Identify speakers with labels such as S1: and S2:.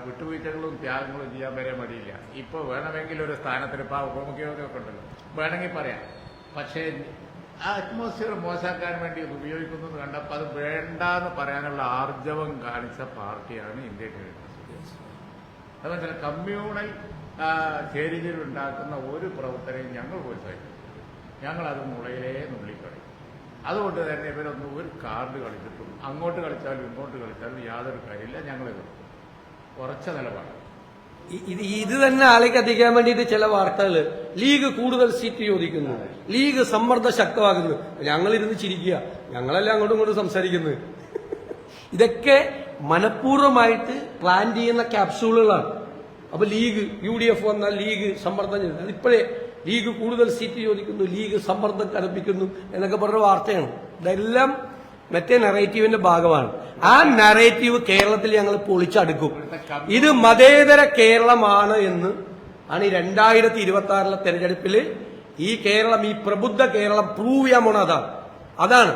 S1: വിട്ടുവീഴ്ചകളും ത്യാഗങ്ങളും ചെയ്യാൻ വരെ മടിയില്ല. ഇപ്പോൾ വേണമെങ്കിൽ ഒരു സ്ഥാനത്തിന് ഇപ്പോൾ ഉപമുഖ്യമന്ത്രിയൊക്കെ ഉണ്ടല്ലോ, വേണമെങ്കിൽ പറയാം. പക്ഷേ ആ അറ്റ്മോസ്ഫിയർ മോശമാക്കാൻ വേണ്ടി ഇത് ഉപയോഗിക്കുന്നു എന്ന് കണ്ടപ്പോൾ അത് വേണ്ടാന്ന് പറയാനുള്ള ആർജവം കാണിച്ച പാർട്ടിയാണ് ഇന്ത്യൻ കോൺഗ്രസ്. അതുപോലെ കമ്മ്യൂണൽ ചേരിതിരിവുണ്ടാക്കുന്ന ഒരു പ്രവർത്തനവും ഞങ്ങൾ പ്രോത്സാഹിക്കും. ഞങ്ങളത് മുളയിലേ നുള്ളിക്കളയും. അതുകൊണ്ട് തന്നെ ഇവരൊന്നും ഒരു കാർഡ് കളിച്ചിട്ടും അങ്ങോട്ട് കളിച്ചാലും ഇങ്ങോട്ട് കളിച്ചാലും യാതൊരു കാര്യമില്ല. ഞങ്ങളിത് ഉറച്ച നിലപാട്.
S2: ഇത് തന്നെ ആളേക്കത്തിക്കാൻ വേണ്ടിയിട്ട് ചില വാർത്തകൾ, ലീഗ് കൂടുതൽ സീറ്റ് ചോദിക്കുന്നു, ലീഗ് സമ്മർദ്ദം ശക്തമാക്കുന്നു. ഞങ്ങളിരുന്ന് ചിരിക്കുക, ഞങ്ങളെല്ലാം അങ്ങോട്ടും ഇങ്ങോട്ടും സംസാരിക്കുന്നത്. ഇതൊക്കെ മനഃപൂർവ്വമായിട്ട് പ്ലാൻ ചെയ്യുന്ന ക്യാപ്സൂളുകളാണ്. അപ്പൊ ലീഗ് UDF വന്നാൽ ലീഗ് സമ്മർദ്ദം ചെയ്യുന്നു. അതിപ്പോഴേ ലീഗ് കൂടുതൽ സീറ്റ് ചോദിക്കുന്നു, ലീഗ് സമ്മർദ്ദം കടുപ്പിക്കുന്നു എന്നൊക്കെ പറഞ്ഞ വാർത്തയാണ്. ഇതെല്ലാം മറ്റേ നറേറ്റീവിന്റെ ഭാഗമാണ്. ആ നറേറ്റീവ് കേരളത്തിൽ ഞങ്ങൾ പൊളിച്ചടുക്കും. ഇത് മതേതര കേരളമാണ് എന്ന് ആണ് ഈ 2026 തെരഞ്ഞെടുപ്പിൽ ഈ കേരളം, ഈ പ്രബുദ്ധ കേരളം പ്രൂവ് ചെയ്യാൻ പോണ അതാണ്.